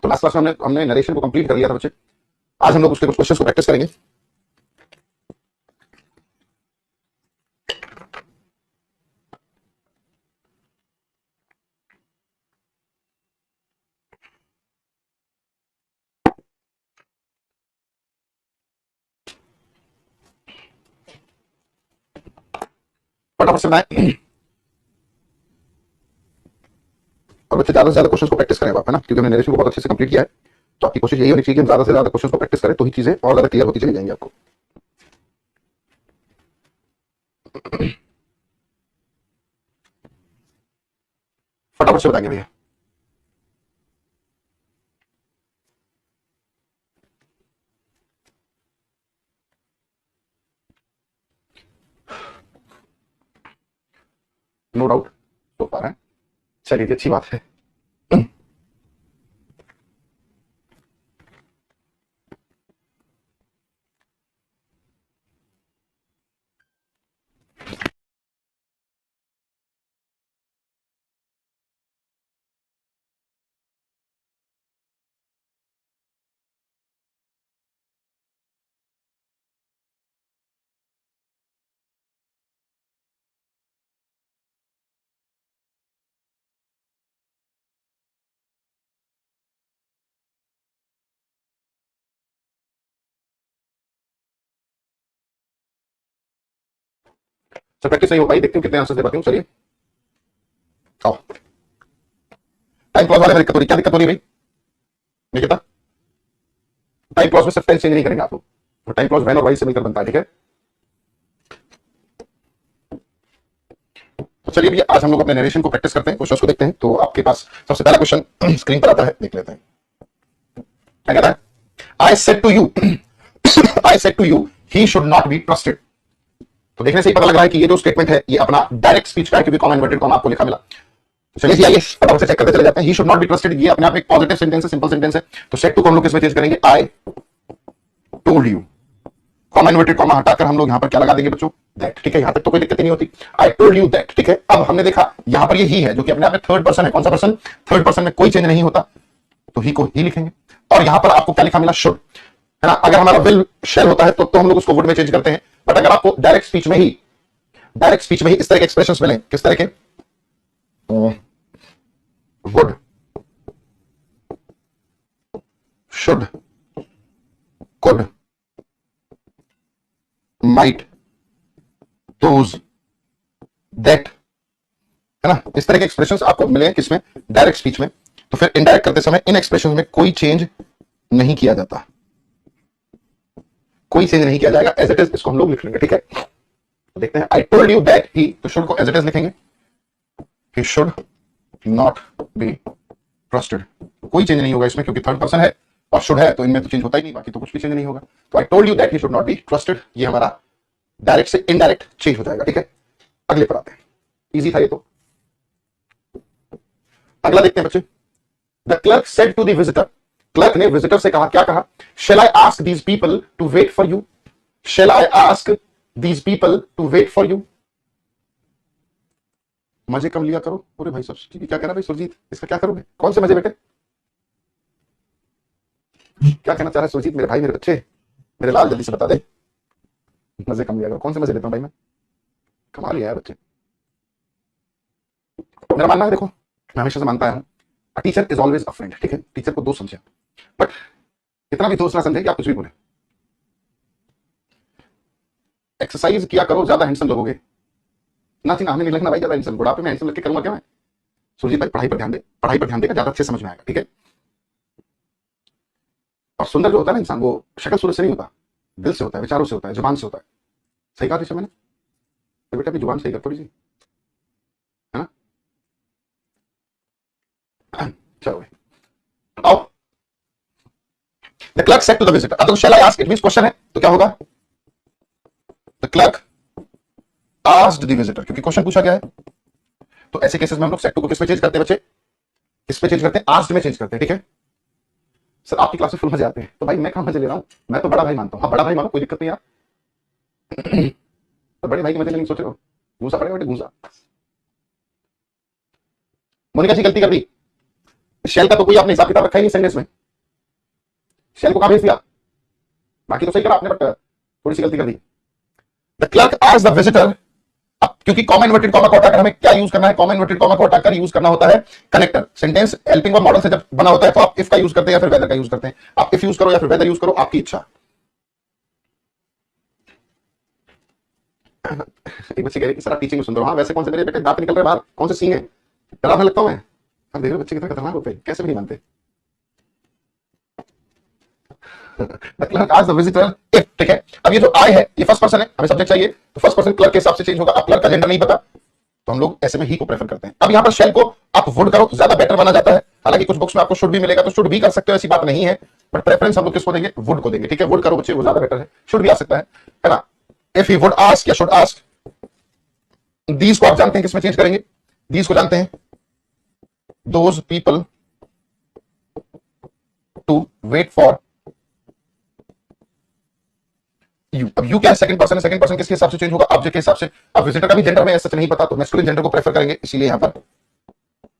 Last class में हमने narration को कंप्लीट कर लिया था बच्चे। आज हम लोग उसके कुछ क्वेश्चंस को प्रैक्टिस करेंगे। फटाफट से बनाए और बच्चे ज्यादा से ज्यादा क्वेश्चंस को प्रैक्टिस करें आप, है ना, क्योंकि हमने नरेशन को बहुत अच्छे से कंप्लीट किया है। तो आपकी कोशिश यही होनी चाहिए कि हम ज्यादा से ज्यादा क्वेश्चंस को प्रैक्टिस करें, तो ही चीजें और ज्यादा क्लियर होती चली जाएंगी आपको। फटाफट से बताएंगे भैया। नो डाउट हो पा रहा है, चलिए अच्छी बात है। सर प्रैक्टिस नहीं हो पाई, देखते हैं कितने आंसर दे पाती हूँ। चलिए आओ। टाइम क्लॉज वाले में दिक्कत हो रही, क्या दिक्कत हो रही है भाई निकिता? टाइम क्लॉज में सिर्फ टेंस चेंज नहीं करेंगे आप लोग, तो टाइम क्लॉज वैन और वाई से मिलकर बनता है, ठीक है। तो चलिए भैया आज हम लोग अपने नरेशन को प्रैक्टिस करते हैं, क्वेश्चंस को देखते हैं। तो आपके पास सबसे पहला क्वेश्चन स्क्रीन पर आता है, देख लेते हैं क्या कहता है। I said to you I said to you he should not be trusted. तो देखने से ही पता लग रहा है कि ये जो स्टेटमेंट है ये अपना डायरेक्ट स्पीच का है, क्योंकि कॉमा इन्वर्टेड कॉमा आपको लिखा मिला। चलिए आइए फटाफट से चेक करते चले जाते हैं। ही शुड नॉट बी ट्रस्टेड, ये अपने आप एक पॉजिटिव सेंटेंस है, सिंपल सेंटेंस है। तो सेड टू को हम लोग किसमें चेंज करेंगे? I told you. Comma inverted comma हटाकर हम लोग यहां पर क्या लगा देंगे बच्चों? दैट, ठीक है। यहां तक तो कोई दिक्कत नहीं होती। आई टोल्ड यू दैट, ठीक है। अब हमने देखा यहां पर ये ही है जो कि अपने आप में थर्ड पर्सन है। कौन सा पर्सन? थर्ड पर्सन में कोई चेंज नहीं होता, तो ही को ही लिखेंगे। और यहां पर आपको क्या लिखा मिला? शुड, है ना। अगर हमारा विल शेल होता है तो हम लोग उसको वुड में चेंज करते हैं। बट अगर आपको डायरेक्ट स्पीच में ही इस तरह के एक्सप्रेशंस मिले, किस तरह के? Would, should, could, might, those, that, है ना। इस तरह के एक्सप्रेशंस आपको मिले किसमें? डायरेक्ट स्पीच में। तो फिर इनडायरेक्ट करते समय इन एक्सप्रेशंस में कोई चेंज नहीं किया जाता, कोई चेंज नहीं किया जाएगा, एज इट इज इसको हम लोग लिख लेंगे, ठीक है। तो देखते हैं। I told you that he, तो शुड को एज इट इज लिखेंगे। ही शुड नॉट बी ट्रस्टेड, कोई चेंज नहीं होगा इसमें, क्योंकि थर्ड पर्सन है और शुड है, तो इनमें तो चेंज होता ही नहीं, बाकी तो कुछ भी चेंज नहीं होगा। तो I told you that he should not be trusted, ये हमारा डायरेक्ट से इनडायरेक्ट चेंज हो जाएगा, ठीक है। अगले पर आते हैं, इजी था ये तो। अगला देखते हैं बच्चे। The clerk said to the visitor, clerk ने विजिटर से कहा, क्या कहा? Shall I ask these people to wait for you, shall I ask these people to wait for you. मजे कम लिया करो। अरे भाई सर क्या कह रहा है भाई सुरजीत, इसका क्या करोगे? कौन से मजे बेटे? क्या कहना चाह रहा है सुरजीत? मेरे भाई, मेरे बच्चे, मेरे लाल, जल्दी से बता दे। मजे कम लिया करो, कौन से मजे लेता हूं भाई मैं? कमाल लिया है बच्चे। मेरा मानना है, देखो मैं हमेशा से मानता हूं teacher is always a friend, ठीक है। टीचर को दोस्त समझे, बट इतना भी दोस्त ना समझे कि आप कुछ भी बोले। एक्सरसाइज किया करो, ज्यादा हैंडसम लगोगे। ना थी ना, हमें नहीं लगना भाई ज्यादा हैंडसम। बुढ़ापे में हैंडसम लग के करूंगा क्या मैं? सुरजीत भाई पढ़ाई पर ध्यान दे, पढ़ाई पर ध्यान देगा, ज्यादा अच्छे समझ में आएगा, ठीक है। और सुंदर जो होता है ना इंसान, वो शक्ल सूरत से नहीं होता, दिल से होता है, विचारों से होता है, जुबान से होता है। सही कहा टीचर मैंने? तो बेटा अपनी जुबान सही कर थोड़ी सी, है ना। चलो आओ। The clerk said to the visitor, अब shall I ask, it means question है, तो क्या होगा? The clerk asked the visitor, क्योंकि क्वेश्चन पूछा गया है। तो ऐसे केसेस में हम लोग सेड टू को किस में चेंज करते हैं बच्चे? किस पे चेंज करते हैं? आस्क्ड में चेंज करते हैं, ठीक है। सर आपकी क्लास में फुल मजे आते हैं, तो भाई मैं कहां मजे ले रहा हूं? मैं तो बड़ा भाई मानता हूं। हाँ बड़ा भाई मानो, कोई दिक्कत नहीं यार। तो बड़े भाई के मजे लेने सोच रहे हो? घूसा पड़ेगा बेटे, घूसा। मोनिका जी गलती कर दी, शेल का तो कोई आपने हिसाब किताब रखा ही नहीं सेंटेंस में। शेल को कहां भेज दिया? बाकी तो सही करा आपने, बट थोड़ी सी गलती कर दी। The clerk asked the visitor, अब क्योंकि कॉमा इन्वर्टेड कॉमा को हटाकर हमें क्या यूज करना है? कॉमा इन्वर्टेड कॉमा को हटाकर यूज करना होता है connector. Sentence helping verb model से जब बना होता है तो आप इफ का यूज करते हैं या फिर वेदर का यूज करते हैं। आप इफ यूज करो या फिर वेदर यूज करो, आपकी इच्छा। एक बच्चे कह रहे कि सर आप टीचिंग में सुन रहे हो। हाँ, वैसे कौन से मेरे बेटे दांत निकल रहे बाहर, कौन से सींग है, डरावने लगता हूं मैं। हम देख रहे बच्चे कितना खतरनाक होते हैं, कैसे भी नहीं मानते। The clerk asked the visitor if, ठीक है। अब ये जो I है ये फर्स्ट पर्सन है, हमें सब्जेक्ट चाहिए तो फर्स्ट पर्सन क्लर्क के हिसाब से चेंज होगा। अब क्लर्क का जेंडर नहीं पता तो हम लोग ऐसे में ही को प्रेफर करते हैं। अब यहाँ पर शेल को आप वुड करो, ज्यादा बेटर माना जाता है। हालांकि कुछ बुक्स में आपको शुड भी मिलेगा तो शुड भी कर सकते हो, ऐसी बात नहीं है, बट प्रेफरेंस हम लोग किसको देंगे? वुड को देंगे, ठीक है। वुड करो बच्चे, वो ज्यादा बेटर है। शुड भी आ सकता है ना। इफ ही वुड आस्क या शुड आस्क, दीज को आप जानते हैं किसमें चेंज करेंगे? दीज को जानते हैं those people to wait for you. अब यू क्या है? सेकंड पर्सन है। सेकंड पर्सन किसके हिसाब से चेंज होगा? ऑब्जेक्ट के हिसाब से। अब विजिटर का भी जेंडर में सच नहीं पता तो मैस्कुलिन जेंडर को प्रेफर करेंगे, इसीलिए यहां पर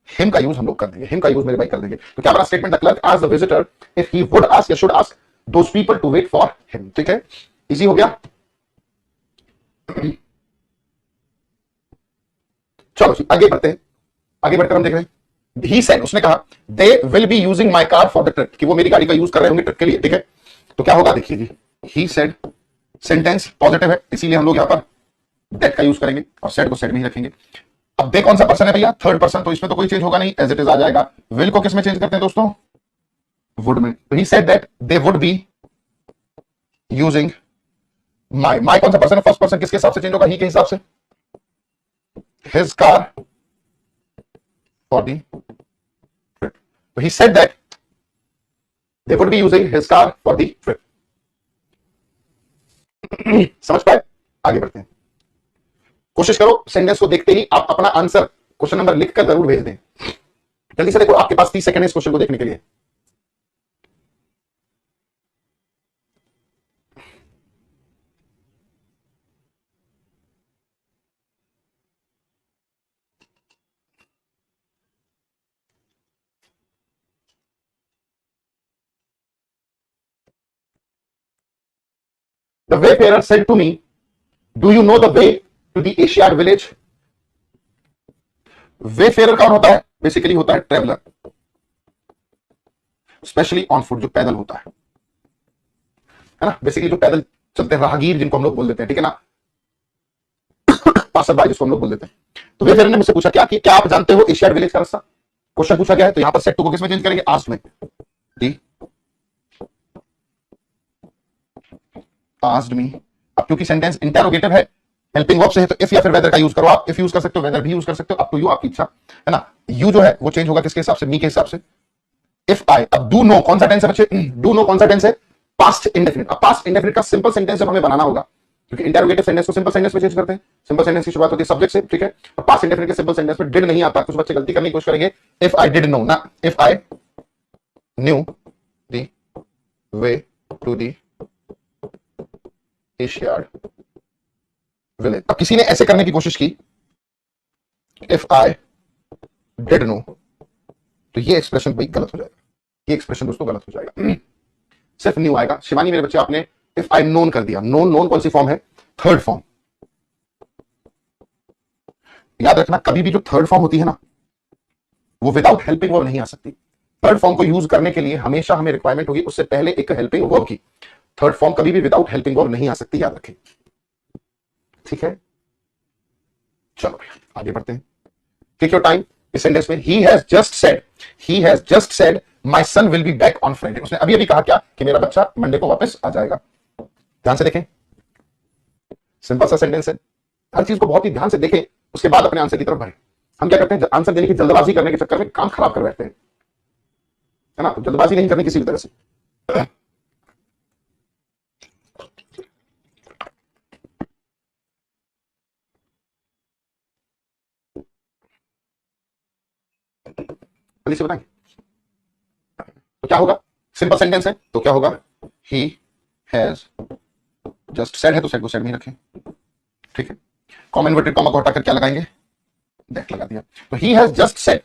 हिम का यूज हम लोग कर देंगे। हिम का यूज मेरे भाई कर देंगे। तो क्या बना statement? The clerk asked the visitor if he would ask या should ask those people to wait for him, ठीक है। इजी हो गया। चलो आगे बढ़ते हैं। आगे बढ़कर हम देख रहे हैं ही सेड, उसने कहा they will be using my car for the trip, कि वो मेरी गाड़ी का यूज कर रहे होंगे ट्रिप के लिए, ठीक है। तो क्या होगा देखिए जी, ही सेड सेंटेंस पॉजिटिव है इसीलिए हम लोग यहां पर दैट का यूज करेंगे और सेड को सेड में ही रखेंगे। अब दे कौन सा पर्सन है भैया? थर्ड पर्सन, तो इसमें तो कोई चेंज होगा नहीं, एज इट इज आ जाएगा। विल को किस में चेंज करते हैं दोस्तों? वुड में। तो he said that they would be using my. My कौन सा पर्सन है? फर्स्ट पर्सन, किसके हिसाब से चेंज होगा? ही के हिसाब से। His car for the trip. तो he said that they would be using his car for the trip. समझ पाए? आगे बढ़ते हैं। कोशिश करो सेंटेंस को देखते ही आप अपना आंसर क्वेश्चन नंबर लिखकर जरूर भेज दें। जल्दी से देखो, आपके पास 30 सेकंड है इस क्वेश्चन को देखने के लिए। The wayfarer said to me, "Do you know the way to the Asiad village?" Wayfarer कौन होता है? बेसिकली होता है ट्रेवलर, स्पेशली ऑन फुट, जो पैदल होता है ना। बेसिकली जो पैदल चलते हैं, राहगीर जिनको हम लोग बोल देते हैं, ठीक है ना, पासर भाई जिसको हम लोग बोल देते हैं। तो वेफेयर ने मुझसे पूछा क्या आप जानते हो एशियाड विलेज का रास्ता? क्वेश्चन पूछा गया है तो यहां पर सेट टू को किसमें चेंज करेंगे? आस्क में। दी आस्क्ड मी। अब क्योंकि सेंटेंस इंटरोगेटिव है, हेल्पिंग वर्ब से है, तो इफ या फिर वेदर का यूज करो। आप इफ यूज कर सकते हो, वेदर भी यूज कर सकते हो, अप टू यू, आपकी इच्छा है ना। यू जो है वो चेंज होगा किसके हिसाब से? मी के हिसाब से। इफ आई, अब डू नो कौन सा टेंस है बच्चे? डू नो कौन सा टेंस है? Past indefinite. अब पास्ट इंडेफिनिट का सिंपल सेंटेंस जब हमें बनाना होगा, क्योंकि इंटरोगेटिव सेंटेंस को सिंपल सेंटेंस में चेंज करते हैं। सिंपल सेंटेंस की शुरुआत होती है सब्जेक्ट से, ठीक है। और पास्ट इंडेफिनिट के सिंपल सेंटेंस में डिड नहीं आता, कुछ बच्चे गलती करने की कोशिश करेंगे। इफ आई डिड नो ना, if I knew the way to the Asiad village. अब किसी ने ऐसे करने की कोशिश की, इफ आई डिड नो, तो ये एक्सप्रेशन भाई गलत हो जाएगा। ये एक्सप्रेशन दोस्तों गलत हो जाएगा, सिर्फ न्यू आएगा। शिवानी मेरे बच्चे, आपने इफ आई नोन कर दिया। नोन, नोन कौन सी फॉर्म है? Third form. याद रखना, कभी भी जो थर्ड फॉर्म होती है ना, वो विदाउट हेल्पिंग वर्ब नहीं आ सकती। थर्ड फॉर्म को यूज करने के लिए हमेशा हमें रिक्वायरमेंट होगी उससे पहले एक हेल्पिंग वर्ब की। थर्ड फॉर्म कभी भी विदाउट हेल्पिंग वर्ब नहीं आ सकती, याद रखें, ठीक है। चलो भैया आगे बढ़ते हैं। Take your time. इस सेंटेंस में ही has just said my son will be back on Friday. उसने अभी अभी कहा क्या? कि मेरा बच्चा मंडे को वापस आ जाएगा। ध्यान से देखें, सिंपल सा सेंटेंस है। हर चीज को बहुत ही ध्यान से देखें, उसके बाद अपने आंसर की तरफ बढ़े। हम क्या करते हैं? आंसर देने की जल्दबाजी करने के चक्कर में काम खराब कर बैठते हैं, है ना। तो जल्दबाजी नहीं करनी किसी भी तरह से। जल्दी से बताएंगे तो क्या होगा? सिंपल सेंटेंस है तो क्या होगा? ही हैज जस्ट सेड है तो सेड को सेड में ही रखें, ठीक है। कॉमा इन्वर्टेड कॉमा को हटाकर क्या लगाएंगे? दैट लगा दिया। तो ही has just said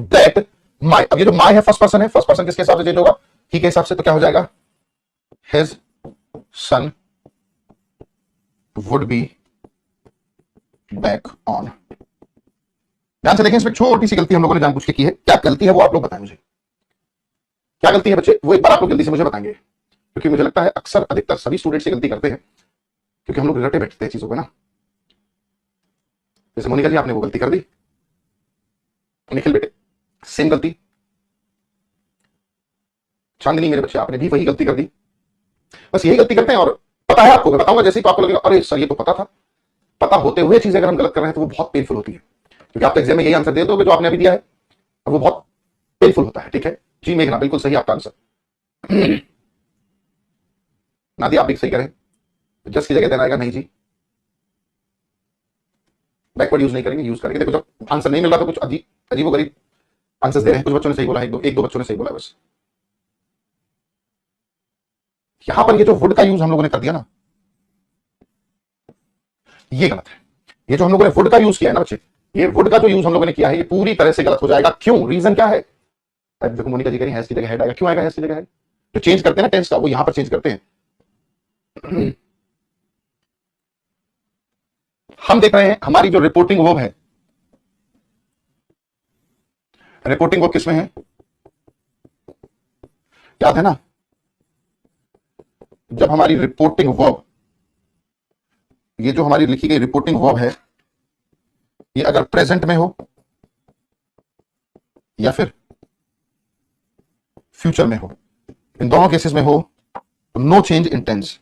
that my. अब ये जो माय है फर्स्ट पर्सन है, फर्स्ट पर्सन किसके हिसाब से चेंज होगा? ही के हिसाब से। तो क्या हो जाएगा? His son would be back on. ध्यान से देखें, इसमें छोटी सी गलती हम लोगों ने जानबूझ के की है। क्या गलती है वो आप लोग बताएं मुझे, क्या गलती है बच्चे, वो एक बार आप लोग जल्दी से मुझे बताएंगे, क्योंकि मुझे लगता है अक्सर अधिकतर सभी स्टूडेंट्स ये गलती करते हैं, क्योंकि हम लोग रटे बैठते हैं चीजों को ना। जैसे मोनिका जी आपने वो गलती कर दी, निखिल बेटे सेम गलती, चांदनी मेरे बच्चे आपने भी वही गलती कर दी। बस यही गलती करते हैं, और पता है आपको, मैं बताऊंगा जैसे ही तो आपको लगेगा अरे सर ये तो पता था। पता होते हुए चीजें अगर हम गलत कर रहे हैं तो वो बहुत पेनफुल होती है, क्योंकि आप तो एग्जाम में यही आंसर दे दोगे जो आपने अभी दिया है, और वो बहुत पेनफुल होता है। ठीक है जी मेघना, बिल्कुल सही आपका आंसर। नादी आप भी सही करें, जस्ट की जगह देना आएगा, नहीं जी बैकवर्ड यूज नहीं करेंगे, यूज करेंगे। देखो जब आंसर नहीं मिल रहा तो कुछ अजीब गरीब आंसर दे रहे हैं, कुछ बच्चों ने सही बोला है, एक दो बच्चों ने सही बोला बस। यहां पर ये जो वुड का यूज हम लोगों ने कर दिया ना, ये गलत है। ये जो हम लोगों ने वुड का यूज किया है ना बच्चे, ये वुड का जो यूज हम लोगों ने किया है ये पूरी तरह से गलत हो जाएगा। क्यों, रीजन क्या है? देखो मोनिका जी कह रही है हैज की जगह हेड आएगा, क्यों आएगा हैज की जगह हेड? जो चेंज करते हैं ना टेंस का, वो यहां पर चेंज करते हैं। हम देख रहे हैं हमारी जो रिपोर्टिंग वर्ब है, रिपोर्टिंग वर्ब किसमें है याद है ना? जब हमारी रिपोर्टिंग वर्ब, ये जो हमारी लिखी गई रिपोर्टिंग वर्ब है, ये अगर प्रेजेंट में हो या फिर फ्यूचर में हो, इन दोनों केसेस में हो, नो चेंज इन टेंस।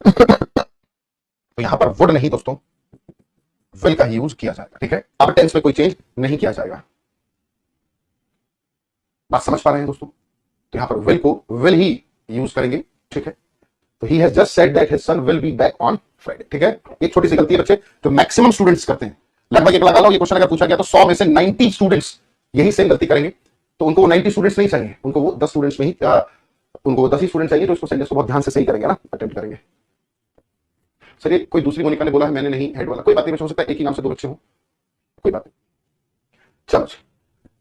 तो यहां पर वुड नहीं दोस्तों, विल का ही यूज किया जाएगा। ठीक है, अब टेंस में कोई चेंज नहीं किया जाएगा। बात समझ पा रहे हैं दोस्तों? तो यहां पर विल को विल ही यूज करेंगे। ठीक है, तो ही has just said that his son will be back on Friday. ठीक है, एक छोटी सी गलती है बच्चे जो मैक्सिमम स्टूडेंट्स करते हैं। लगभग एक लगा लो, ये क्वेश्चन अगर पूछा गया तो 100 में से 90 स्टूडेंट्स यही सेम गलती करेंगे। तो उनको 90 स्टूडेंट्स नहीं चाहिए, उनको वो 10 स्टूडेंट्स में ही उनको 10 ही स्टूडेंट चाहिए, तो इसको सेंटेंस को बहुत ध्यान से सही करेंगे ना, अटेम्प्ट करेंगे। सर ये कोई दूसरी मोनिका ने बोला है, मैंने नहीं, हेड वाला कोई बात नहीं, हो सकता है एक ही नाम से दो बच्चे हो, कोई बात नहीं। चलो,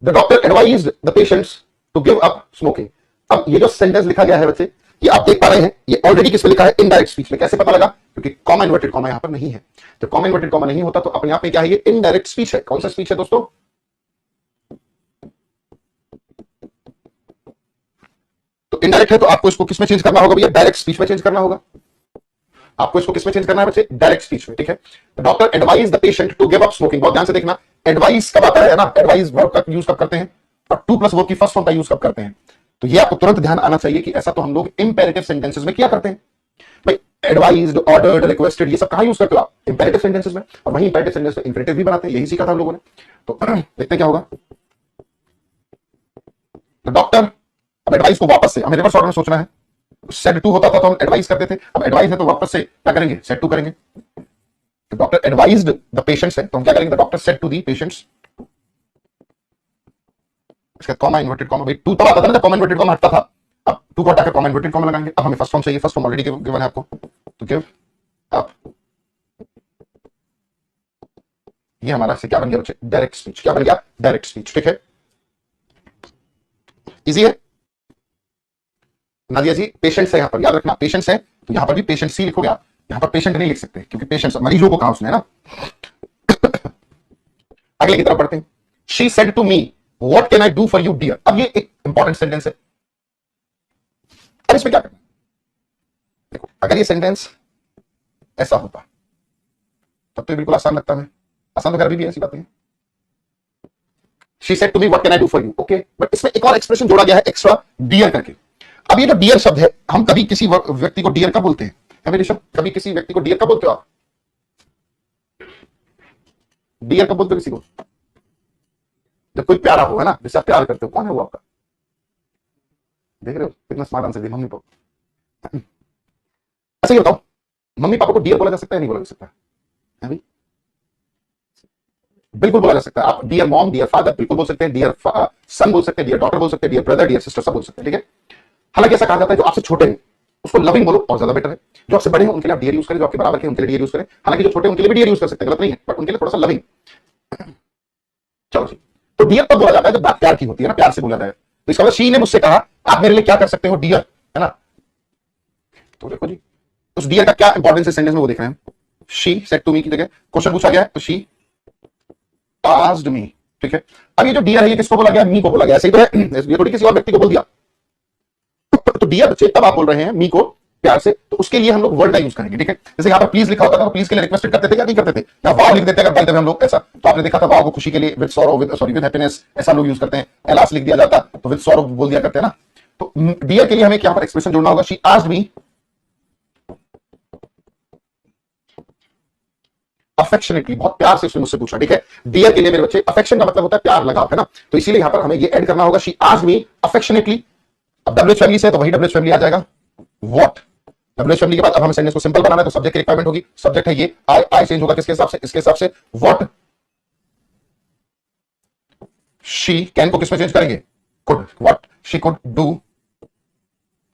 the doctor advised the patients to give up smoking. अब ये जो सेंटेंस लिखा गया है बच्चे, ये आप देख पा रहे हैं, ये ऑलरेडी किसमें लिखा है? इनडायरेक्ट स्पीच में। कैसे पता लगा? क्योंकि कॉमा इन्वर्टेड कॉमा यहां पर नहीं है। जब कॉमा इन्वर्टेड कॉमा नहीं होता तो अपने आप में क्या है? ये इनडायरेक्ट स्पीच है। कौन सा स्पीच है दोस्तों? तो इनडायरेक्ट है, तो आपको इसको किसमें चेंज करना होगा भैया? डायरेक्ट स्पीच में चेंज करना होगा। आपको इसको किसमें चेंज करना है बच्चे? डायरेक्ट स्पीच में। ठीक है, doctor advise the patient to give up smoking. बहुत ध्यान से देखना, एडवाइस कब आता है ना, एडवाइस वर्ब का यूज कब करते हैं, और टू प्लस वर्ब की फर्स्ट फॉर्म का यूज कब करते हैं। तो ये आपको तुरंत ध्यान आना चाहिए कि ऐसा तो हम लोग इंपेरेटिव सेंटेंसेस में किया करते हैं भाई। एडवाइज्ड, ऑर्डर्ड, रिक्वेस्टेड, ये सब कहां यूज करते हो आप? इंपेरेटिव सेंटेंसेस में। और वहीं इंपेरेटिव सेंटेंस में इंफिनिटिव भी बनाते हैं, यही सीखा था हम लोगों ने। तो देखते हैं क्या होगा। तो डॉक्टर, अब एडवाइस को वापस से हमें रिवर्स ऑर्डर में सोचना है। सेड टू होता था तो हम एडवाइस करते थे, अब एडवाइस है तो वापस से क्या करेंगे? सेड टू करेंगे। तो डॉक्टर एडवाइज्ड द पेशेंट्स है तो हम क्या करेंगे? The doctor said to the patients. इसका कॉमा इन्वर्टेड कॉमा, भाई टू तब आता था ना जब कॉमा इन्वर्टेड कॉमा हटता था, अब टू को हटाकर कॉमा इन्वर्टेड कॉमा लगाएंगे। अब हमें फर्स्ट फॉर्म चाहिए, फर्स्ट फॉर्म ऑलरेडी गिवन है आपको, तो गिव अप। ये हमारा से क्या बन गया बच्चे? Direct speech. क्या बन गया? Direct speech. ठीक है, इजी है। नादिया जी पेशेंट्स है, यहां पर याद रखना पेशेंट्स है, तो यहां पर भी पेशेंट सी लिखोगे आप, यहां पर पेशेंट नहीं लिख सकते क्योंकि पेशेंट्स मरीजों को कहा उसने ना। अगले की तरफ पढ़ते हैं। She said to me what can I do for you dear. अब ये एक इंपॉर्टेंट सेंटेंस है। अब इसमें क्या करना? देखो अगर ये सेंटेंस ऐसा होता तब तो बिल्कुल आसान लगता है। आसान तो घर भी ऐसी बातें हैं। She said to me what can I do for you, okay, but इसमें एक और एक्सप्रेशन जोड़ा गया है एक्स्ट्रा, डियर करके। अब ये जो डियर शब्द है, हम कभी किसी व्यक्ति को डियर कब बोलते हैं? कभी किसी व्यक्ति को डियर कब बोलते हो आप? डियर कब बोलते हो किसी को? जब कोई प्यारा हो, है ना, जिससे आप प्यार करते हो। कौन है वो आपका? देख रहे हो कितना स्मार्ट आंसर दिया? Mummy papa. ऐसे ही बताओ, मम्मी पापा को डियर बोला जा सकता है नहीं बोला जा सकता है भाई? बिल्कुल बोला जा सकता है। आप डियर मॉम, डियर फादर बिल्कुल बोल सकते हैं, डियर सन बोल सकते हैं, डियर डॉटर बोल सकते हैं, डियर ब्रदर, डियर सिस्टर सब बोल सकते हैं। ठीक है, हालांकि ऐसा कहा जाता है जो आपसे छोटे हैं उसको लविंग बोलो और ज्यादा बेटर है। जो आपसे बड़े हैं उनके लिए आप डियर यूज करें, जो आपके बराबर के उनके लिए डियर यूज करें। हालांकि जो छोटे उनके लिए भी डियर यूज कर सकते हैं, गलत नहीं है, बट उनके लिए थोड़ा सा लविंग। चलो जी, तो डियर तब बोला जाता है जब बात प्यार की होती है ना, प्यार से बोला जाए। तो इसका मतलब शी ने मुझसे कहा आप मेरे लिए क्या कर सकते हो डियर, है ना। तो देखो जी, उस डियर का क्या इंपॉर्टेंस है सेंटेंस में वो देख रहे हैं। शी सेड टू मी की जगह क्वेश्चन पूछा गया है, तो शी आस्क्ड मी, ठीक है। अब ये जो डियर है ये किसको बोला गया, मी को बोला गया, सही तो है, ये थोड़ी किसी और व्यक्ति को बोल दिया। तो डियर बच्चे तब आप बोल रहे हैं मी को प्यार से, तो उसके लिए हम लोग वर्ड का यूज करेंगे, ठीक है। जैसे यहाँ पर प्लीज लिखा होता था तो प्लीज के लिए रिक्वेस्टेड करते थे या नहीं करते थे, या वाव लिख देते अगर जानते थे हम लोग ऐसा। तो आपने देखा था वाव को खुशी के लिए with sorrow, with sorry with happiness ऐसा लोग यूज करते हैं। एलास लिख दिया जाता तो विद सॉरो बोल दिया करते हैं ना। तो डियर के लिए हमें यहाँ पर एक्सप्रेशन जोड़ना होगा, शी आस्क्ड मी अफेक्शनेटली, बहुत प्यार से उसने मुझसे पूछा, ठीक है। डियर के लिए मेरे बच्चे अफेक्शन का मतलब होता है प्यार लगाव, है ना। तो इसीलिए यहां पर हमें ये ऐड करना होगा, शी आस्क्ड मी अफेक्शनेटली। अब डब्ल्यूएच फैमिली से तो वही डब्ल्यूएच फैमिली आ जाएगा, व्हाट। डब्ल्यूएच फैमिली के बाद अब हमें सेंटेंस को सिंपल बनाना है, तो सब्जेक्ट की रिक्वायरमेंट होगी, सब्जेक्ट है ये, आई चेंज होगा किसके हिसाब से, इसके हिसाब से, व्हाट शी, कैन को किसमें चेंज करेंगे, could, what she could do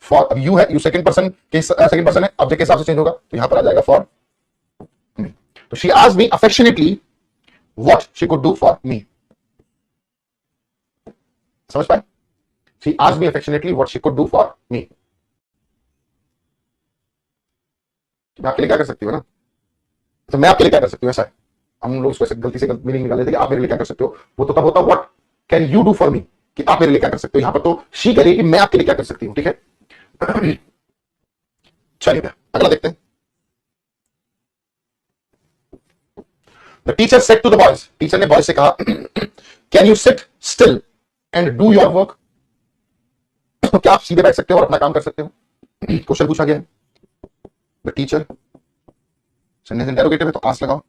for. अब यू है, यू सेकंड पर्सन के सेकंड पर्सन है, ऑब्जेक्ट के हिसाब से चेंज होगा, तो यहां पर आ जाएगा फॉर मी। तो she asked me affectionately what she could do for me, समझ पाए। She asked me affectionately what she could do for me. मैं आपके लिए क्या कर सकती हूँ ना, तो मैं आपके लिए क्या कर सकती हूँ, ऐसा है। हम लोग उसको गलती से मीनिंग निकाल लेते कि आप मेरे लिए क्या कर सकते हो, वो तो तब होता what can you do for me, कि आप मेरे लिए क्या कर सकते हो। यहां पर तो शी कह रही है कि मैं आपके लिए क्या कर सकती हूँ, ठीक है। चलिए अगला देखते हैं। The teacher said to the boys, teacher ने बॉयज से कहा can you sit still and do your work, तो क्या आप सीधे बैठ सकते हो और अपना काम कर सकते हो। क्वेश्चन पूछा गया है। द टीचर सेंटेंस इंटरोगेटिव है तो आस्क लगाओ,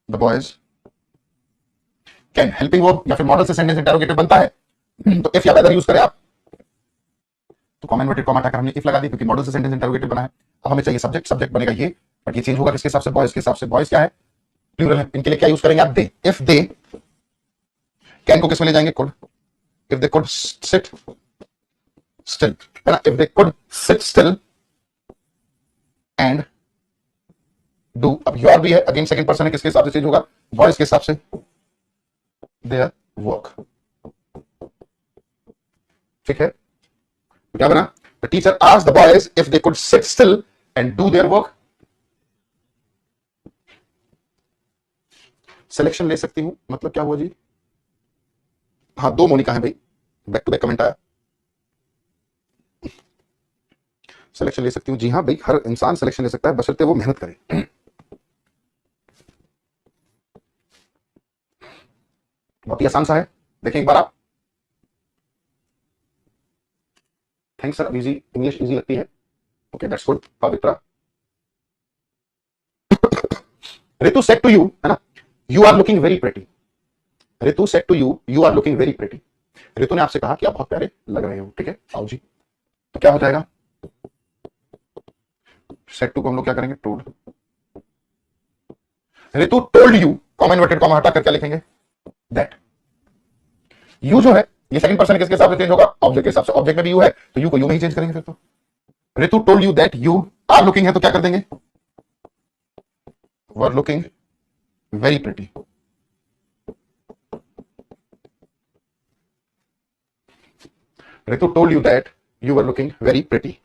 the boys can, helping verb या फिर मॉडल से सेंटेंस इंटरोगेटिव बनता है, तो इफ या वेदर यूज करें आप, तो कॉमा इन्वर्टेड कॉमा हटाकर हमने इफ लगा दी क्योंकि मॉडल से सेंटेंस इंटरोगेटिव बना है। अब हमें चाहिए सब्जेक्ट, सब्जेक्ट बनेगा ये, बट ये चेंज होगा किसके हिसाब से, बॉयज के हिसाब से। बॉयज क्या है, प्लूरल है, इनके लिए क्या यूज करेंगे आप, दे। इफ दे, कैन को किसमें ले जाएंगे, could. If they could seat still, है ना, if they could seat still and do. अब योर भी है, अगेन सेकंड पर्सन है, किसके हिसाब से चेंज होगा, बॉयज के हिसाब से, देयर वर्क, ठीक है। तो क्या बना, the teacher asked the boys if they could seat still and do their work. Selection ले सकती हूं मतलब क्या हुआ जी, हाँ दो मोनिका है भाई, बैक टू बैक कमेंट आया। सिलेक्शन ले सकती हूँ, जी हाँ भाई, हर इंसान सिलेक्शन ले सकता है बशर्ते वो मेहनत करे। बहुत ही आसान सा है, देखें एक बार आप। Thanks sir, easy English easy लगती है, okay that's good Pavitra. Ritu said to you, है ना, you are looking very pretty. Ritu said to you, you are looking very pretty. Ritu ने आपसे कहा कि आप बहुत प्यारे लग रहे हो, ठीक है, आओ जी। तो क्या हो जाएगा, सेड टू को हम लोग क्या करेंगे, told. Ritu told you, comma inverted comma हटाकर क्या लिखेंगे, दैट। यू जो है ये सेकंड पर्सन किसके हिसाब से चेंज होगा, ऑब्जेक्ट के हिसाब से, ऑब्जेक्ट में भी यू है तो यू को यू में ही चेंज करेंगे फिर तो। Ritu told you that you are looking है तो क्या कर देंगे, were looking very pretty. Ritu told you that you were looking very pretty.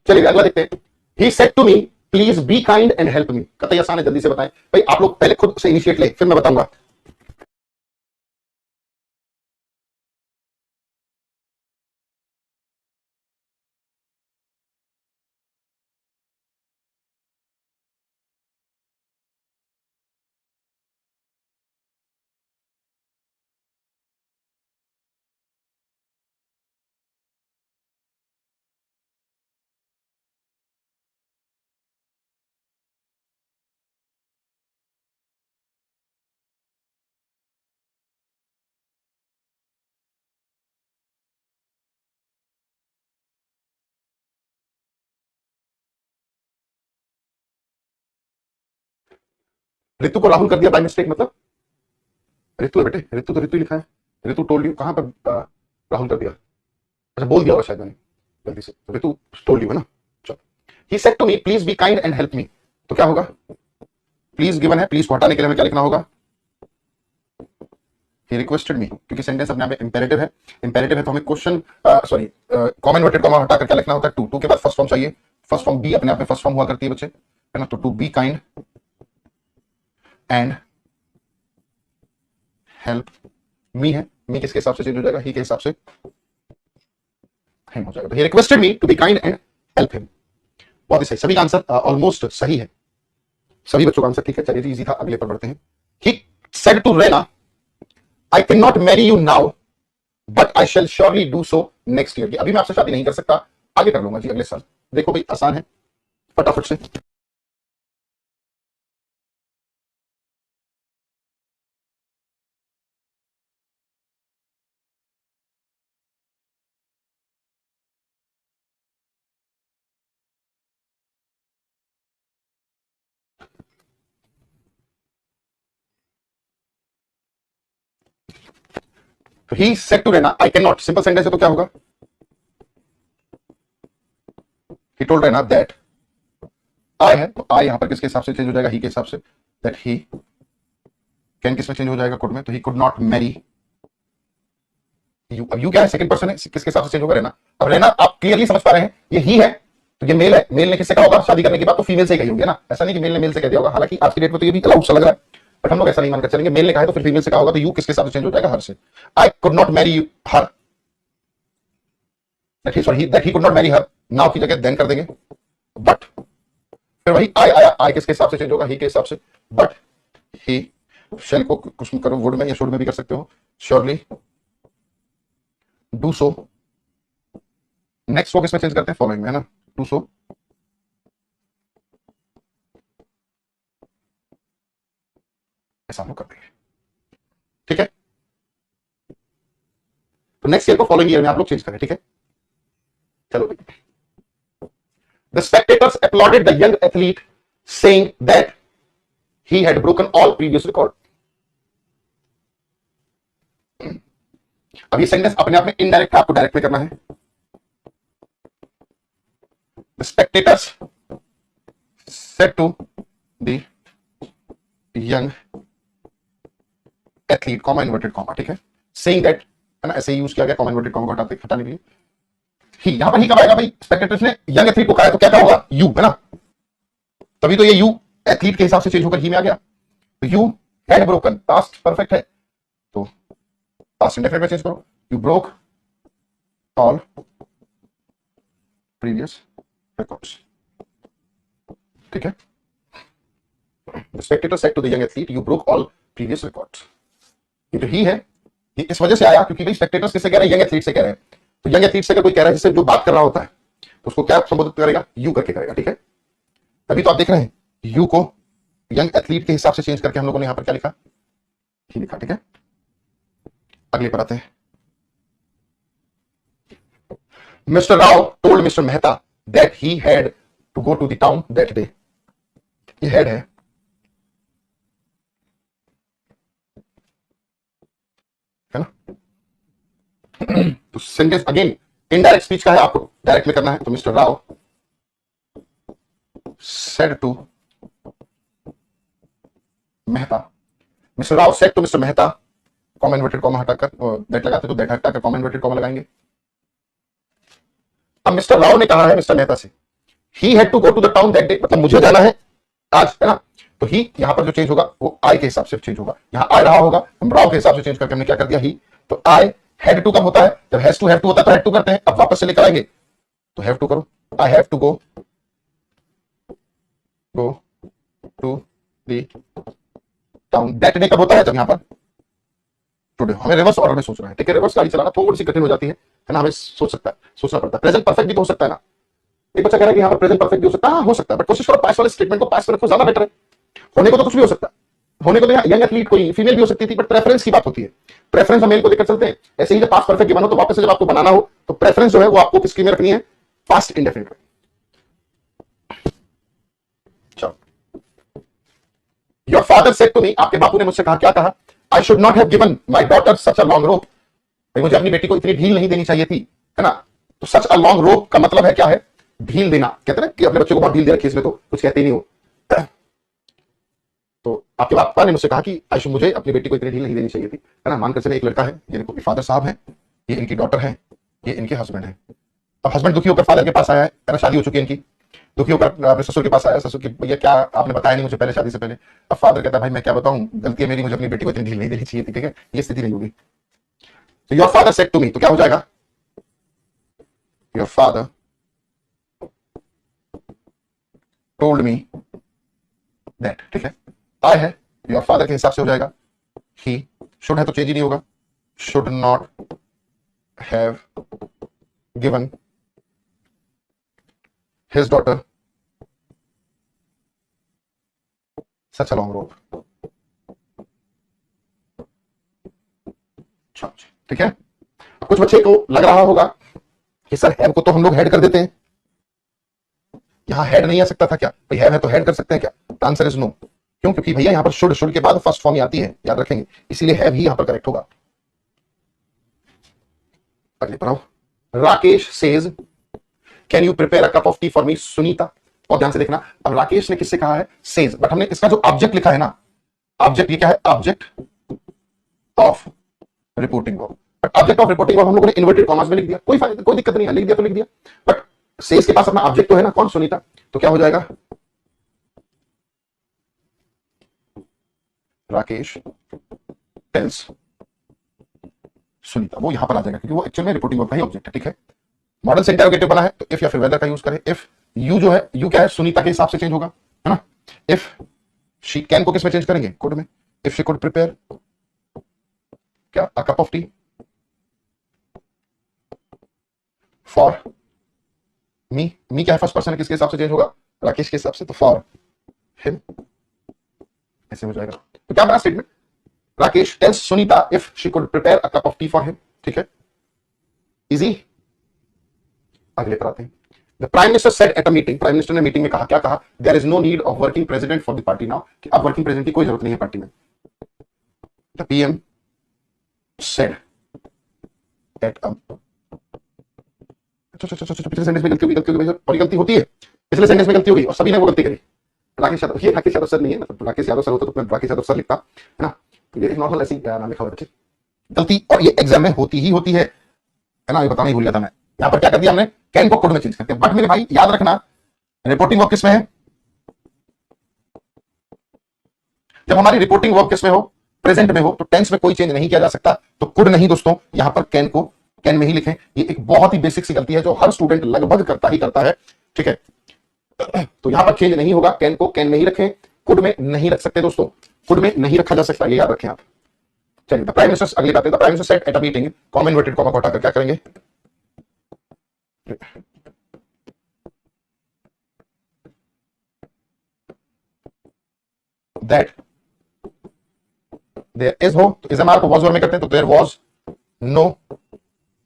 चलिए अगला देखते हैं। He said to me, please be kind and help me। कतई आसान है, जल्दी से बताएं भाई, आप लोग पहले खुद से इनिशिएट ले फिर मैं बताऊंगा। ऋतु को राहुल कर दिया बाय मिस्टेक, मतलब ऋतु है बेटे, ऋतु तो ऋतु लिखा है, ऋतु टोल्ड यू, कहां पर राहुल कर दिया, अच्छा बोल दिया होगा शायद मैंने गलती से, तो ऋतु टोल्ड यू है ना। चलो, he said to me please be kind and help me, तो क्या होगा, प्लीज गिवन है, प्लीज को हटाने के लिए हमें क्या लिखना होगा, he requested me, क्योंकि सेंटेंस अपने आप में इंपेरेटिव है, इंपेरेटिव है तो हमें question sorry comma inverted comma हटाकर क्या लिखना होता है, टू के बाद फर्स्ट फॉर्म चाहिए, फर्स्ट फॉर्म बी अपने आप में फर्स्ट फॉर्म हुआ करती है बच्चे, है ना, तो to be kind and help me है, मी किसके हिसाब से चेंज हो जाएगा, ही के हिसाब से हिम हो जाएगा, तो he requested me to be kind and help him। बहुत ही सही, सभी का आंसर ऑलमोस्ट सही है, सभी बच्चों का आंसर ठीक है। चलिए इजी था, अगले पर बढ़ते हैं। he said to Rena I cannot marry you now but I shall surely do so next year, अभी मैं आपसे शादी नहीं कर सकता, आगे कर लूंगा जी अगले साल। देखो भाई आसान है, फटाफट से। तो he said to Rena I cannot, simple sentence है तो क्या होगा, he told Rena that I है, तो I यहां पर किसके हिसाब से चेंज हो जाएगा, he के हिसाब से, that he कैन किसमें चेंज हो जाएगा, कुड में, तो he could not marry you। अब you क्या है, सेकंड पर्सन है, किसके हिसाब से चेंज होगा, रहना। अब रहना आप क्लियरली समझ पा रहे हैं, ये ही है तो ये मेल है, मेल ने किससे कहा होगा शादी करने के बाद, तो फीमेल से कही होगी ना, ऐसा नहीं कि मेल ने मेल से कह दिया होगा, हालांकि आज की डेट में तो ये भी अलाउड सा लग रहा है, बट हम लोग ऐसा नहीं मानकर चलेंगे, मेल ने कहा है तो फिर फीमेल से कहा होगा, तो यू किसके हिसाब से चेंज हो जाएगा, हर से। I could not marry her, that he could not marry her, now की जगह देन कर देंगे, बट फिर वही आई आया, आई किसके हिसाब से चेंज होगा, ही के हिसाब से, बट ही शेल को कुछ करो वुड में या शुड में भी कर सकते हो, श्योरली डू सो, नेक्स्ट को किसमें चेंज करते हैं, फॉलोइंग में, है ना, डू सो, ऐसा हम लोग करते हैं, ठीक है। तो नेक्स्ट ईयर को फॉलोइंग ईयर में आप लोग चेंज करें, ठीक है। चलो, the spectators applauded the young athlete saying that he had broken all previous record। अब ये सेंटेंस अपने आप में इनडायरेक्ट आपको डायरेक्ट में करना है। The spectators said to the young athlete, comma inverted comma, ठीक है, saying that, है ना, ऐसे यूज किया गया comma inverted comma को हटाने के लिए। ही यहां पर ही कब आएगा भाई, स्पेक्टेटर्स ने यंग एथलीट को कहा है तो क्या क्या होगा, यू, है ना, तभी तो ये यू एथलीट के हिसाब से चेंज होकर ही में आ गया। तो you had broken, past perfect है तो पास्ट इंडेफिनिट में चेंज करो, you broke all previous records, ठीक है। The spectator said to the young athlete, "You broke all previous records." ये तो ही है, ये इस वजह से आया क्योंकि भाई स्पेक्टेटर्स किससे कह रहे हैं, यंग एथलीट से कह रहे हैं, तो यंग एथलीट से अगर कोई कह रहा है जिससे जो बात कर रहा होता है तो उसको क्या संबोधित करेगा, यू करके करेगा, ठीक है। तभी तो आप देख रहे हैं यू को यंग एथलीट के हिसाब से चेंज करके हम लोगों ने यहां पर क्या लिखा, ही लिखा, ठीक है। अगले पर आते हैं। Mister Rao told mister Mehta that he had to go to the town that day, ये हैड है ना। तो सेंटेंस अगेन इनडायरेक्ट स्पीच का है, आपको डायरेक्ट में करना है, तो mister Rao said to Mehta, mister Rao said to mister Mehta, comma inverted comma हटाकर दैट लगाते तो दैट हटाकर कॉमा इन्वर्टेड कॉमा लगाएंगे। अब मिस्टर राव ने कहा है मिस्टर मेहता से, he had to go to the town that day, मतलब मुझे जाना है आज, है ना, तो ही यहां पर जो चेंज होगा वो आई के हिसाब से चेंज होगा, यहां आई रहा होगा, हम राव के हिसाब से चेंज करके हमने क्या कर दिया, ही, तो आई हैड टू कब होता है, जब हैज टू होता है तो हैड टू करते हैं, अब वापस से लेकर आएंगे तो हैव टू करो, I have to go to the town that day कब होता है, जब यहां पर टुडे, हमें रिवर्स ऑर्डर में सोचना है, ठीक है। रिवर्स गाड़ी चलाना थोड़ी सी कठिन हो जाती है ना, हमें सोचना पड़ता है। प्रेजेंट परफेक्ट भी तो हो सकता है ना, एक बच्चा कह रहा है कि यहाँ पर प्रेजेंट परफेक्ट भी हो सकता है, हो सकता है, बट कोशिश करो पास्ट वाले स्टेटमेंट को पास्ट में रखो, ज्यादा बेटर है। होने को तो कुछ भी हो सकता है, होने को तो यहाँ यंग एथलीट कोई फीमेल भी हो सकती थी, बट प्रेफरेंस की बात होती है, प्रेफरेंस हम मेल को लेकर चलते हैं। ऐसे ही जब पास्ट परफेक्ट बनो तो वापस से जब आपको बनाना हो तो प्रेफरेंस जो है वो आपको किसकी में रखनी है, पास्ट इंडेफिनिट में। चलो, your father said to me, आपके बापू ने मुझसे कहा, क्या कहा? I should not have given my daughter such a long rope, मुझे अपनी बेटी को इतनी ढील नहीं देनी चाहिए थी, है ना? तो सच अ लॉन्ग रोप का मतलब है क्या है? ढील देना। कहते हैं ना कि अपने बच्चे को बहुत ढील दे रखी है, इसमें तो कुछ कहते ही नहीं हो। तो आपके पापा ने मुझसे कहा कि आयशु मुझे अपनी बेटी को इतनी ढील नहीं देनी चाहिए थी, है ना? मानकर चले एक लड़का है, ये देखो फादर साहब है, ये इनकी डॉटर है, ये इनके हस्बैंड है। अब हस्बैंड दुखी होकर फादर के पास आया है, शादी हो चुकी है इनकी, दुखी होकर अपने ससुर के पास आया, ससुर की, भैया क्या आपने बताया नहीं मुझे पहले, शादी से पहले। अब फादर कहता है, भाई मैं क्या बताऊं, गलती है मेरी, मुझे अपनी बेटी को इतनी ढील नहीं देनी चाहिए थी, ठीक है? ये स्थिति नहीं होगी। तो your father said to me, तो क्या हो जाएगा? Your father told me that, ठीक है? आई है, योर फादर के हिसाब से हो जाएगा ही, शुड है तो चेंज ही नहीं होगा, should not have given his daughter such a long rope। ठीक है? कुछ बच्चे को लग रहा होगा कि सर हैव को तो हम लोग हेड कर देते हैं, यहां हेड नहीं आ सकता था क्या? भाई हैव है तो हेड कर सकते हैं क्या? Answer is no. क्यों? क्योंकि भैया यहां पर शुड के बाद फर्स्ट फॉर्म ही आती है, याद रखेंगे, इसीलिए हैव ही यहां पर करेक्ट होगा। अगले पर आओ। Rakesh says can you prepare a cup of tea for मी सुनीता। और ध्यान से देखना, अब राकेश ने किससे कहा है? सेज, बट हमने इसका जो ऑब्जेक्ट लिखा है ना, ऑब्जेक्ट ये क्या है? Object of reporting verb. But object of reporting verb हम लोगों ने इन्वर्टेड कॉमास में लिख दिया, कोई फायदा, कोई दिक्कत नहीं है, लिख दिया तो लिख दिया। बट सेज के पास अपना ऑब्जेक्ट तो है ना, कौन? सुनीता। तो क्या हो जाएगा? राकेश टेल्स सुनीता, वो यहां पर आ जाएगा क्योंकि वो एक्चुअल में रिपोर्टिंग वर्ब का ही ऑब्जेक्ट है, ठीक है? मॉडल से इंटरोगेटिव बना है तो इफ या फिर वेदर का यूज करें। इफ यू जो है, यू क्या है? सुनीता के हिसाब से चेंज होगा, है ना? इफ शी कैन को किसमें चेंज करेंगे? कुड में। इफ शी कुड प्रिपेयर क्या? A cup of tea for me. Me क्या है? फर्स्ट पर्सन है, किसके हिसाब से चेंज होगा? राकेश के हिसाब से, तो फॉर हिम ऐसे हो जाएगा। तो क्या बना statement? Rakesh tells Sunita if she could prepare a cup of tea for him, ठीक है? इजी। अगले पर आते हैं। The Prime Minister said at a meeting, prime minister ने मीटिंग में कहा, क्या कहा? There is no need of working president for the party now, कि अब वर्किंग प्रेसिडेंट की कोई जरूरत नहीं है पार्टी में। The PM said at a, पिछले सेंटेंस में गलती होगी, और गलती होती है, पिछले सेंटेंस में गलती होगी और सभी ने वो गलती करी। राकेश यादव, ये राकेश यादव सर नहीं है, मतलब राकेश यादव सर होता तो मैं राकेश यादव सर लिखता, है ना? तो ये नॉर्मल ऐसी नाम लिखा हुआ है, गलती, और ये एग्जाम में होती ही होती है ना? ये बताना ही भूल गया था मैं। यहां पर क्या कर दिया हमने? कैन को कुड में चेंज करते हैं। बट मेरे भाई याद रखना, रिपोर्टिंग वर्ब किसमें है? जब हमारी रिपोर्टिंग वर्ब किसमें हो? प्रेजेंट में हो, तो टेंस में कोई चेंज नहीं किया जा सकता। तो कुड नहीं दोस्तों, यहां पर कैन को कैन में ही लिखें। ये एक बहुत ही बेसिक सी गलती है जो हर स्टूडेंट लगभग करता ही करता है, ठीक है? तो यहां पर चेंज नहीं होगा, कैन को कैन में ही रखें, कुड में नहीं रख सकते दोस्तों, कुड में नहीं रखा जा सकता, ये याद रखें आप। चलिए, द प्राइम मिनिस्टर, अगली बात है, the prime minister said at a meeting, comma inverted comma को हटाकर क्या करेंगे? That there is हो, तो इस एमआर को वॉज में करते हैं, तो there was no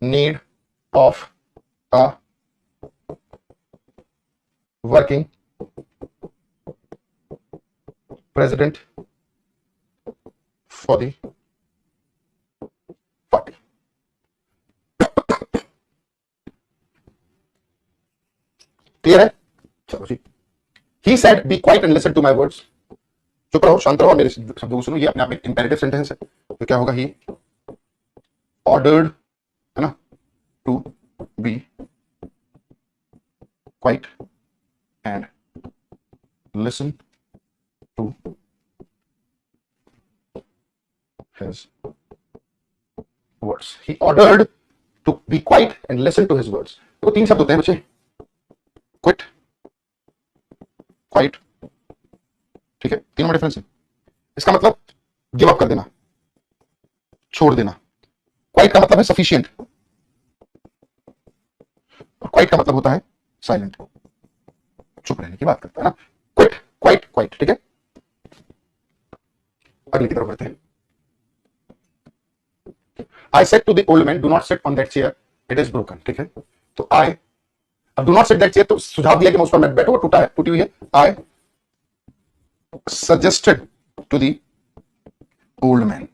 need of a working president for the party. Clear है? चलो जी। He said, be quiet and listen to my words। चुप रहो, शांत रहो और मेरे शब्दों को सुनो। ये अपने आप में इंपेरेटिव सेंटेंस है, तो क्या होगा? ही ऑर्डर्ड, है ना, to be quiet and listen to his words. He ordered to be quiet and listen to his words. तो तीन शब्द होते हैं बच्चे, क्विट, क्वाइट, ठीक है? तीनों में डिफरेंस है। इसका मतलब गिव अप कर देना, छोड़ देना। क्वाइट का मतलब है सफिशिएंट, और क्वाइट का मतलब होता है साइलेंट, चुप रहने की बात करता है ना। क्विट, क्वाइट, क्वाइट, ठीक है? अगली की तरफ बढ़ते हैं। I said to the old man, do not sit on that chair, it is broken, ठीक है? तो आई, अब do not sit that chair, तो सुझाव दिया कि मैं उस पर मत बैठो, टूटा है, टूटी हुई है। I suggested to the old man,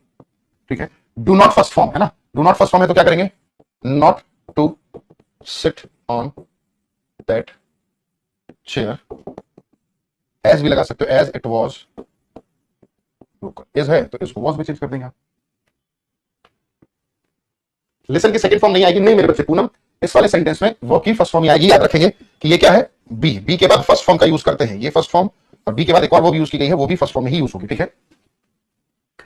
ठीक है। डू नॉट फर्स्ट फॉर्म है ना, डू नॉट फर्स्ट फॉर्म है तो क्या करेंगे, not to sit on that chair, as भी लगा सकते हो, एज इट वॉज, एज है तो इसको वॉज भी चेंज कर देंगे। लिसन की सेकंड फॉर्म नहीं आएगी, नहीं मेरे बच्चे पूनम, इस वाले सेंटेंस में वर्ब की फर्स्ट फॉर्म ही आएगी। याद रखेंगे कि ये क्या है, बी, बी के बाद फर्स्ट फॉर्म का यूज करते हैं, ये फर्स्ट फॉर्म, और बी के बाद एक और वर्ब यूज की गई है, वो भी फर्स्ट फॉर्म में ही यूज होगी, ठीक है।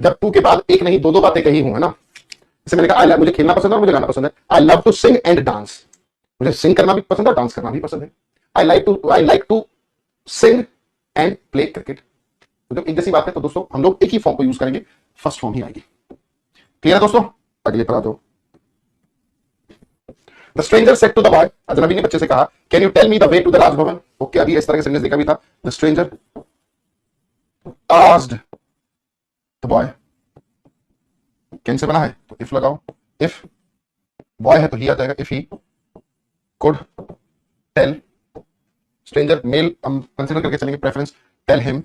जब टू के बाद एक नहीं दो दो बातें कही हूं, है ना, जैसे मैंने कहा आई लव, मुझे खेलना पसंद है और मुझे गाना पसंद है, I love to sing and dance, मुझे सिंग करना भी पसंद है, डांस करना भी पसंद है। I like to sing and play cricket, तो जब एक जैसी बात है तो दोस्तों हम लोग एक ही फॉर्म को यूज करेंगे, फर्स्ट फॉर्म ही आएगी। क्लियर है दोस्तों, अगले पर आ जाओ। The stranger said to the boy, अजनबी ने बच्चे से कहा, can you tell me the way to the Raj Bhavan. Okay, अभी इस तरह के सेंटेंस देखा भी था। The stranger asked the boy, can से बना है तो इफ लगाओ, इफ बॉय है तो ही आ जाएगा, if he could tell, stranger male हम कंसीडर करके चलेंगे, preference, tell him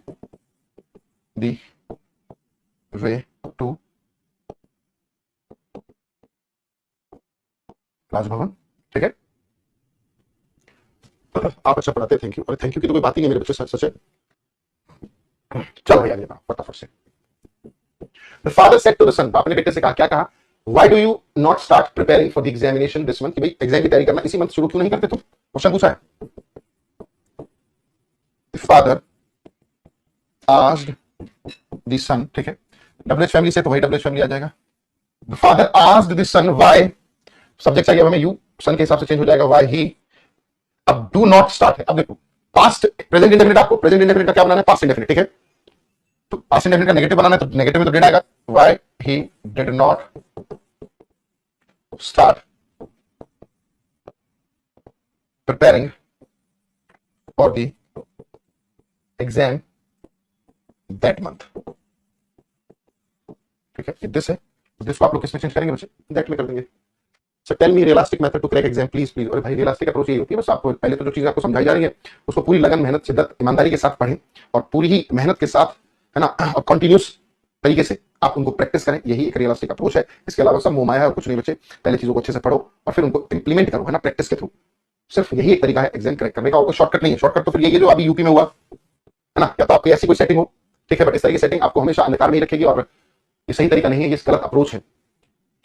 the way to Raj Bhavan, ठीक है। आप अच्छा पढ़ाते, थैंक यू। और थैंक यू की तो कोई बात ही नहीं मेरे बच्चे, सच सच है। चलो भैया आगे फटाफट से। The father said to the son, बाप ने बेटे से कहा, क्या कहा, why do you not start preparing for the examination this month, कि भाई एग्जाम की तैयारी करना इसी मंथ शुरू क्यों नहीं करते तुम, क्वेश्चन पूछा है। The father asked the son, ठीक है, WH फैमिली से तो वही WH फैमिली आ जाएगा। The father asked the son why, subject चाहिए हमें, यू सन के हिसाब से चेंज हो जाएगा, why he, अब डू नॉट स्टार्ट है, अब देखो पास्ट प्रेजेंट इंडेफिनिट, आपको प्रेजेंट इंडेफिनिट का क्या बनाना है, पास्ट इंडेफिनिट, ठीक है। तो पास्ट इंडेफिनिट का नेगेटिव बनाना है तो नेगेटिव में तो डिड आएगा, why he did not start preparing for the exam that month, ठीक है। दिस है, दिस को आप लोग किसमें चेंज करेंगे बच्चे, दैट में कर देंगे। So tell me realistic method to crack exam please please। और भाई रियलिस्टिक अप्रोच यही होती है, बस आपको पहले तो जो चीज आपको समझाई जा रही है उसको पूरी लगन, मेहनत, शिद्दत, ईमानदारी के साथ पढ़ें और पूरी ही मेहनत के साथ, है ना, और कंटिन्यूस तरीके से आप उनको प्रैक्टिस करें, यही एक रियलिस्टिक अप्रोच है। इसके अलावा सब मोह माया है और कुछ नहीं बच्चे, पहले चीजों को अच्छे से पढ़ो और फिर उनको इंप्लीमेंट करो, है ना, प्रैक्टिस के थ्रू। सिर्फ यही एक तरीका है एग्जाम क्रैक करने का, और कोई शॉर्टकट नहीं है। शॉर्टकट तो फिर यही है जो अभी यूपी में हुआ, है ना, या तो आपकी ऐसी कोई सेटिंग हो, ठीक है, बट इस तरह की सेटिंग आपको हमेशा अंधकार में ही रखेगी और ये सही तरीका नहीं है, ये गलत अप्रोच है,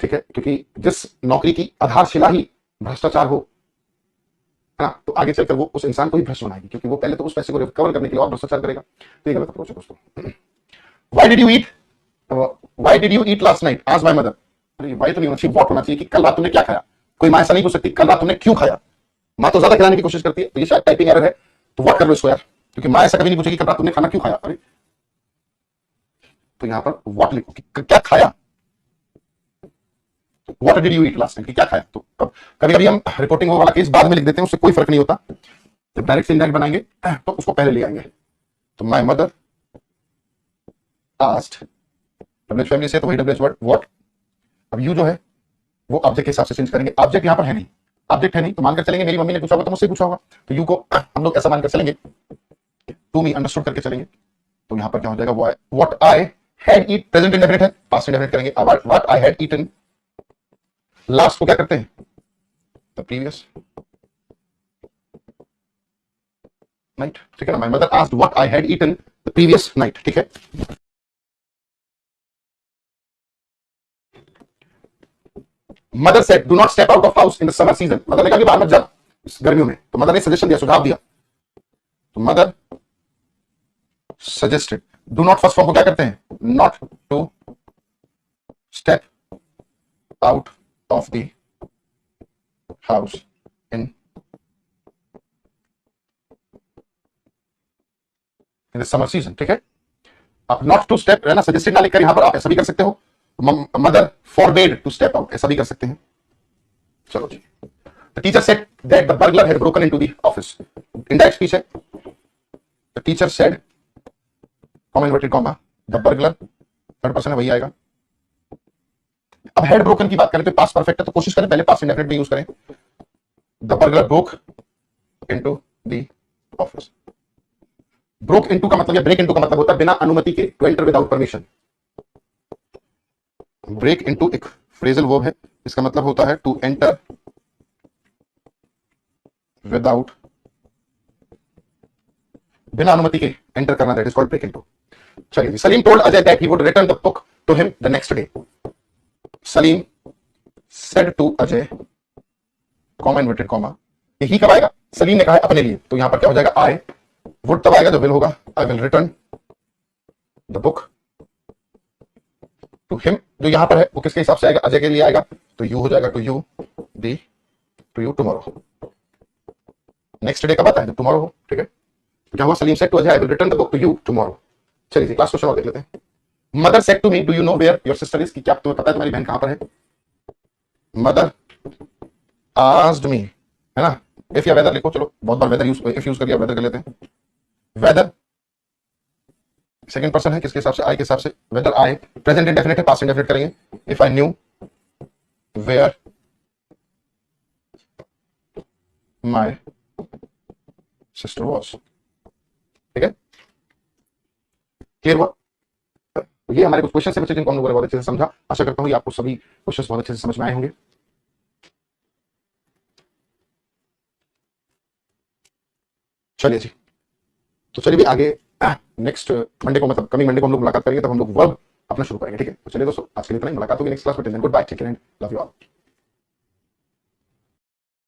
ठीक है। क्योंकि जिस नौकरी की आधारशिला ही भ्रष्टाचार हो, है ना, तो आगे चलकर वो उस इंसान को ही भ्रष्ट बनाएगी, क्योंकि वो पहले तो उस पैसे को रिकवर करने के लिए और भ्रष्टाचार करेगा। तो ये गलत अप्रोच है दोस्तों। Why did you eat last night? Asked my mother। अरे why तो नहीं होना चाहिए, what होना चाहिए कि कल रात तुमने क्या खाया। कोई माँ ऐसा नहीं पूछ सकती कल रात तुमने क्यों खाया, माँ तो ज्यादा खिलाने की कोशिश करती है, तो ये शायद टाइपिंग एरर है, तो व्हाट कर लो इसको यार, क्योंकि माँ ऐसा कभी नहीं पूछेगी कल रात तुमने खाना क्यों खाया। अरे तो यहां पर व्हाट लिखो कि क्या खाया, what did you eat last night, क्या खाया। तो कभी कभी हम रिपोर्टिंग वाला केस बाद में लिख देते हैं, उससे कोई फर्क नहीं होता, जब डायरेक्ट से इनडायरेक्ट बनाएंगे तो उसको पहले ले आएंगे। तो my mother asked, WH family से तो वही WH वर्ड व्हाट, अब यू जो है वो ऑब्जेक्ट के हिसाब से चेंज करेंगे, ऑब्जेक्ट यहां पर है नहीं, ऑब्जेक्ट है नहीं तो मानकर चलेंगे मेरी मम्मी ने पूछा होगा तो मुझसे पूछा होगा, तो यू को हम लोग ऐसा मानकर चलेंगे, टू मी अंडरस्टूड करके चलेंगे। तो यहां पर क्या हो जाएगा, what I had eat, present indefinite है, पास्ट इंडेफिनिट करेंगे। What I had eaten, last को क्या करते हैं, द प्रीवियस नाइट, ठीक है ना। My mother asked what I had eaten the previous night, ठीक है। Mother said do not step out of house in the summer season, mother ने कहा कि बाहर मत जा इस गर्मियों में, तो मदर ने सजेशन दिया, सुझाव दिया, तो mother suggested, do not first form को क्या करते हैं, not to step out of the house in the summer season, ठीक है। आप नॉट टू स्टेप है ना, सजेस्टेड ना लिखकर यहां पर आप ऐसा भी कर सकते हो, mother forbade to step out, ऐसा भी कर सकते हैं। चलो जी। The teacher said that the burglar had broken into the office। Indirect speech है। The teacher said, comma inverted comma, the burglar, third person है वही आएगा। अब हेड ब्रोकन की बात करें तो पास्ट परफेक्ट है, तो कोशिश करें पहले पास्ट इंडेफिनिट में यूज करें। The burglar broke into the office। Broke into का मतलब या ब्रेक इनटू का मतलब होता है बिना अनुमति के, to enter without permission. Break into एक फ्रेजल वर्ब है, इसका मतलब होता है टू एंटर विदाउट, बिना अनुमति के एंटर करना, that is called break into. चलिए, Salim told Ajay that he would return the book to him the next day. Salim said to Ajay, comma inverted comma, he कब आएगा? सलीम ने कहा है अपने लिए, तो यहां पर क्या हो जाएगा? आई। वुड तब आएगा जो विल होगा, I will return the book to him, जो यहां पर है वो किसके हिसाब से आएगा? अजय के लिए आएगा, तो यू हो जाएगा to you be to you tomorrow. Next day कब आता है? जब टुमारो हो, ठीक है। क्या हुआ? Salim said to Ajay I will return the book to you tomorrow. चलिए क्लास क्वेश्चन और देख लेते हैं। Mother said to me do you know where your sister is, कि क्या तुम्हें पता है तुम्हारी बहन कहां पर है? मदर आस्क्ड मी, है ना। इफ या वेदर लिखो, चलो बहुत बार वेदर यूज, इफ यूज कर लिया वेदर कर लेते हैं। वेदर सेकंड पर्सन है, किसके हिसाब से? आई के हिसाब से। वेदर आई प्रेजेंट इंडेफिनिट है, पास्ट इंडेफिनिट करेंगे। If I knew where my sister was, ठीक है। क्लियर हुआ? ये हमारे कुछ क्वेश्चन से बच्चे जिनको हम लोगों ने बहुत अच्छे से समझा। आशा करता हूँ कि आपको सभी क्वेश्चन बहुत अच्छे से समझ में आए होंगे। चलिए जी, तो चलिए भी आगे नेक्स्ट मंडे को, मतलब कमिंग मंडे को हम लोग मुलाकात करेंगे, तब हम लोग वर्ब अपना शुरू करेंगे, ठीक है। तो चलिए दोस्तों, आज के लिए इतना ही, मुलाकात होगी नेक्स्ट क्लास में। Goodbye, take care and love you all.